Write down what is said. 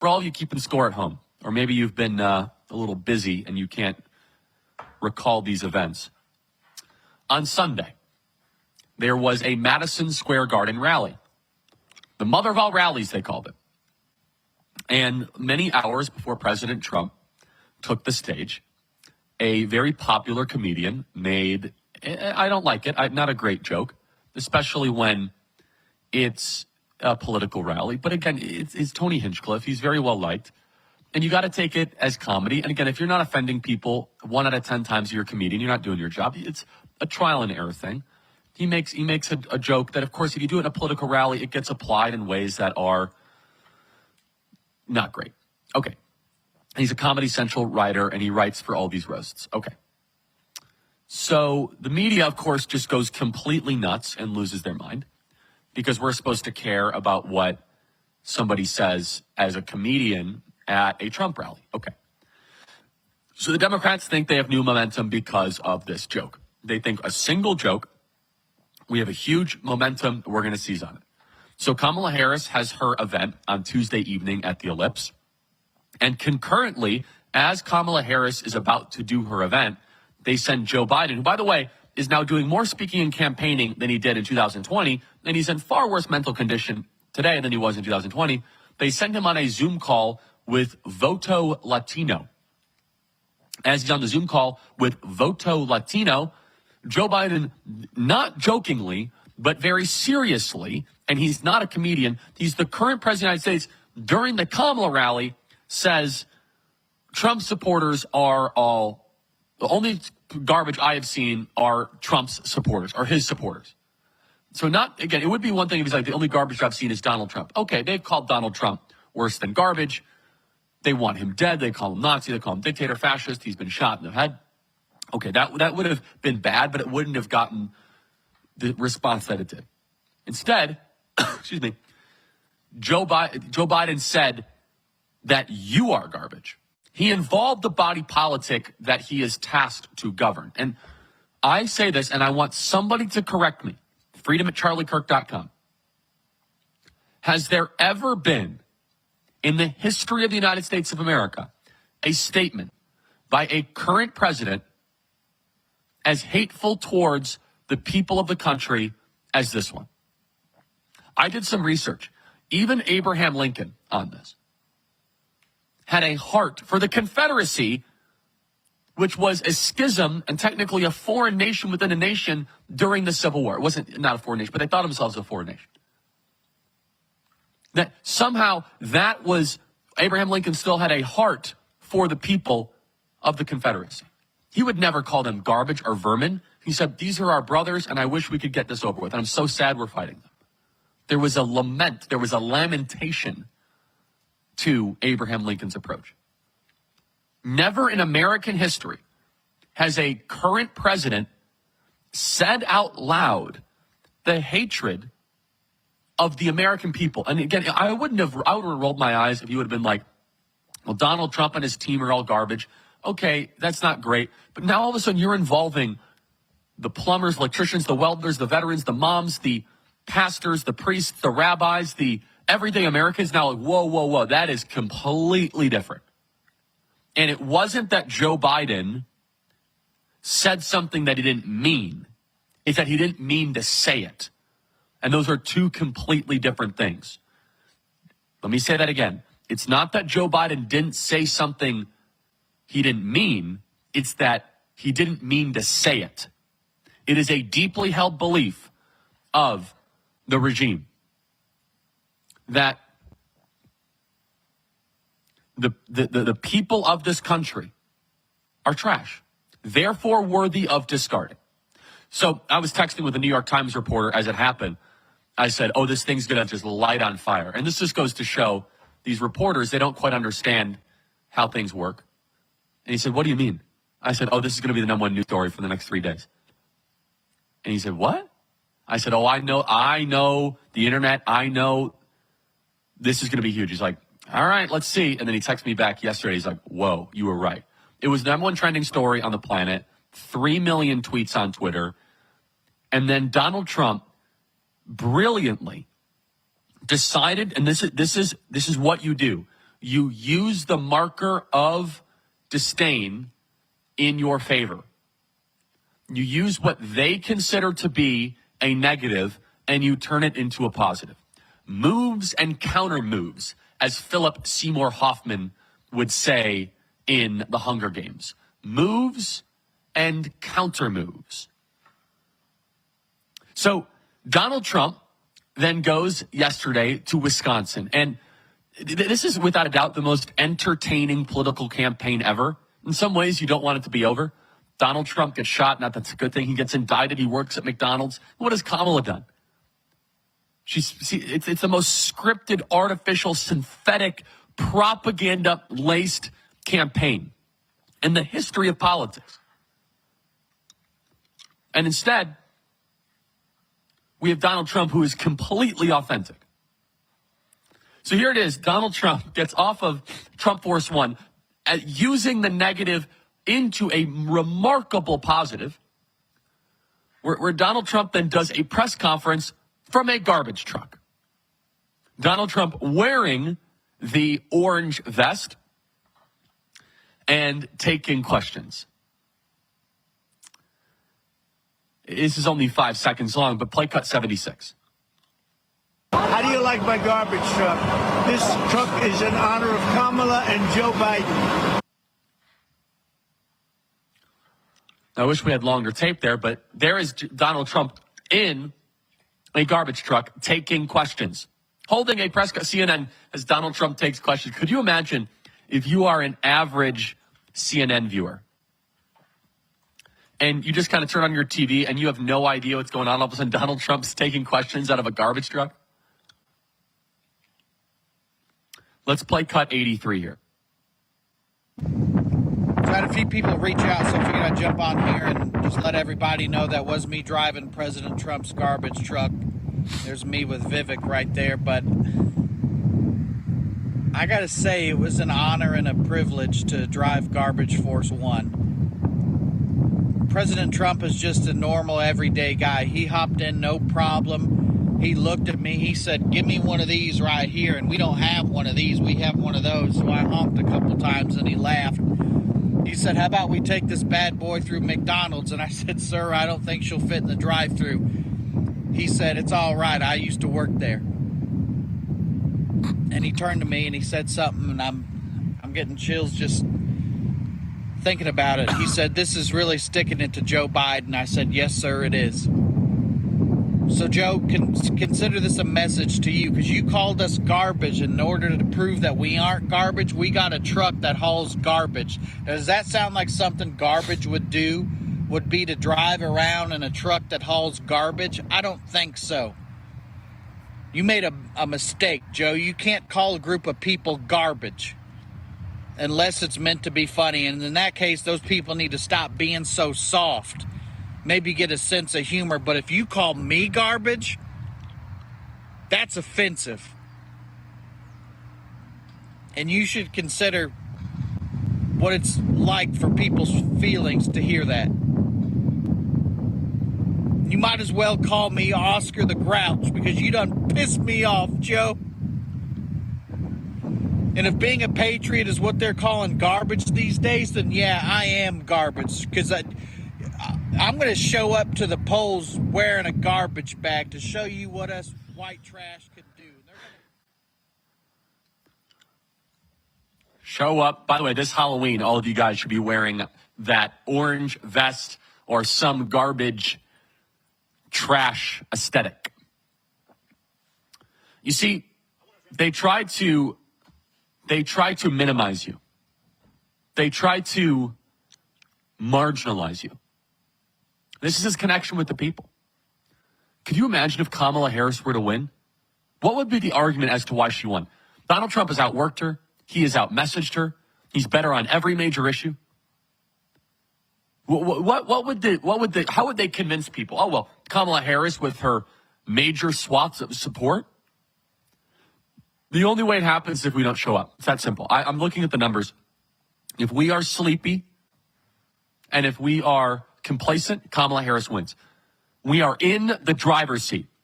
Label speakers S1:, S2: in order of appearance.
S1: For all of you keeping score at home, or maybe you've been a little busy and you can't recall these events. On Sunday, there was a Madison Square Garden rally. The mother of all rallies, they called it. And many hours before President Trump took the stage, a very popular comedian made, I don't like it, not a great joke, especially when it's a political rally. But again, it's Tony Hinchcliffe. He's very well liked. And you got to take it as comedy. And again, if you're not offending people 1 out of 10 times you're a comedian, you're not doing your job. It's a trial and error thing. He makes a joke that, of course, if you do it in a political rally, it gets applied in ways that are not great. Okay. He's a Comedy Central writer, and he writes for all these roasts. Okay. So the media, of course, just goes completely nuts and loses their mind because we're supposed to care about what somebody says as a comedian at a Trump rally. Okay. So the Democrats think they have new momentum because of this joke. They think a single joke, we have a huge momentum, we're going to seize on it. So Kamala Harris has her event on Tuesday evening at the Ellipse. And concurrently, as Kamala Harris is about to do her event, they send Joe Biden, who, by the way, is now doing more speaking and campaigning than he did in 2020, and he's in far worse mental condition today than he was in 2020. They send him on a Zoom call with Voto Latino. As he's on the Zoom call with Voto Latino, Joe Biden, not jokingly, but very seriously, and he's not a comedian, he's the current president of the United States, during the Kamala rally, says Trump supporters are all, the only garbage I have seen are Trump's supporters, or his supporters. So not, again, it would be one thing if he's like, the only garbage I've seen is Donald Trump. Okay, they've called Donald Trump worse than garbage. They want him dead. They call him Nazi. They call him dictator, fascist. He's been shot in the head. Okay, that would have been bad, but it wouldn't have gotten the response that it did. Instead, excuse me, Joe Biden said that you are garbage. He involved the body politic that he is tasked to govern. And I say this, and I want somebody to correct me. freedom@charliekirk.com. Has there ever been, in the history of the United States of America, a statement by a current president as hateful towards the people of the country as this one? I did some research. Even Abraham Lincoln on this had a heart for the Confederacy, which was a schism and technically a foreign nation within a nation during the Civil War. It wasn't not a foreign nation, but they thought themselves a foreign nation. That somehow that was, Abraham Lincoln still had a heart for the people of the Confederacy. He would never call them garbage or vermin. He said, these are our brothers, and I wish we could get this over with. And I'm so sad we're fighting them. There was a lament, there was a lamentation to Abraham Lincoln's approach. Never in American history has a current president said out loud the hatred of the American people. And again, I would have rolled my eyes if you would have been like, well, Donald Trump and his team are all garbage. Okay, that's not great. But now all of a sudden you're involving the plumbers, electricians, the welders, the veterans, the moms, the pastors, the priests, the rabbis, the everyday Americans. Now, like, whoa, that is completely different. And it wasn't that Joe Biden said something that he didn't mean. It's that he didn't mean to say it. And those are two completely different things. Let me say that again. It's not that Joe Biden didn't say something he didn't mean. It's that he didn't mean to say it. It is a deeply held belief of the regime that the people of this country are trash, therefore worthy of discarding. So I was texting with a New York Times reporter as it happened. I said, oh, this thing's going to just light on fire. And this just goes to show these reporters, they don't quite understand how things work. And he said, what do you mean? I said, oh, this is going to be the #1 news story for the next 3 days. And he said, what? I said, oh, I know the internet. I know this is going to be huge. He's like, all right, let's see. And then he texted me back yesterday. He's like, whoa, you were right. It was the #1 trending story on the planet, 3 million tweets on Twitter. And then Donald Trump brilliantly decided, and this is what you do. you use the marker of disdain in your favor. You use what they consider to be a negative and you turn it into a positive. Moves and counter moves, as Philip Seymour Hoffman would say in The Hunger Games. Moves and counter moves. So Donald Trump then goes yesterday to Wisconsin. And this is without a doubt the most entertaining political campaign ever. In some ways, you don't want it to be over. Donald Trump gets shot. Not that's a good thing. He gets indicted. He works at McDonald's. What has Kamala done? It's the most scripted, artificial, synthetic, propaganda-laced campaign in the history of politics. And instead, we have Donald Trump, who is completely authentic. So here it is. Donald Trump gets off of Trump Force One, using the negative into a remarkable positive, where Donald Trump then does a press conference from a garbage truck. Donald Trump wearing the orange vest and taking questions. This is only 5 seconds long, but play cut 76.
S2: How do you like my garbage truck? This truck is in honor of Kamala and Joe Biden.
S1: I wish we had longer tape there, but there is Donald Trump in a garbage truck taking questions, holding a press CNN as Donald Trump takes questions. Could you imagine if you are an average CNN viewer and you just kind of turn on your TV and you have no idea what's going on? All of a sudden, Donald Trump's taking questions out of a garbage truck. Let's play cut 83 here.
S3: So I had a few people reach out, so I figured I'd jump on here and just let everybody know that was me driving President Trump's garbage truck. There's me with Vivek right there, but I gotta say it was an honor and a privilege to drive Garbage Force One. President Trump is just a normal, everyday guy. He hopped in, no problem. He looked at me, he said, give me one of these right here, and we don't have one of these, we have one of those. So I honked a couple times and he laughed. He said, how about we take this bad boy through McDonald's? And I said, sir, I don't think she'll fit in the drive-thru. He said, it's all right, I used to work there. And he turned to me and he said something, and I'm getting chills just thinking about it. He said, this is really sticking it to Joe Biden. I said, yes, sir, it is. So, Joe, consider this a message to you, because you called us garbage. In order to prove that we aren't garbage, we got a truck that hauls garbage. Does that sound like something garbage would do? Would be to drive around in a truck that hauls garbage? I don't think so. You made a mistake, Joe. You can't call a group of people garbage unless it's meant to be funny. And in that case, those people need to stop being so soft. Maybe get a sense of humor. But if you call me garbage, that's offensive. And you should consider what it's like for people's feelings to hear that. You might as well call me Oscar the Grouch, because you done pissed me off, Joe. And if being a patriot is what they're calling garbage these days, then yeah, I am garbage. Because I'm going to show up to the polls wearing a garbage bag to show you what us white trash can do.
S1: Show up. By the way, this Halloween, all of you guys should be wearing that orange vest or some garbage trash aesthetic. You see, they try to minimize you. They try to marginalize you. This is his connection with the people. Could you imagine if Kamala Harris were to win? What would be the argument as to why she won? Donald Trump has outworked her. He has outmessaged her. He's better on every major issue. How would they convince people? Oh, well, Kamala Harris with her major swaths of support. The only way it happens is if we don't show up. It's that simple. I'm looking at the numbers. If we are sleepy and if we are complacent, Kamala Harris wins. We are in the driver's seat.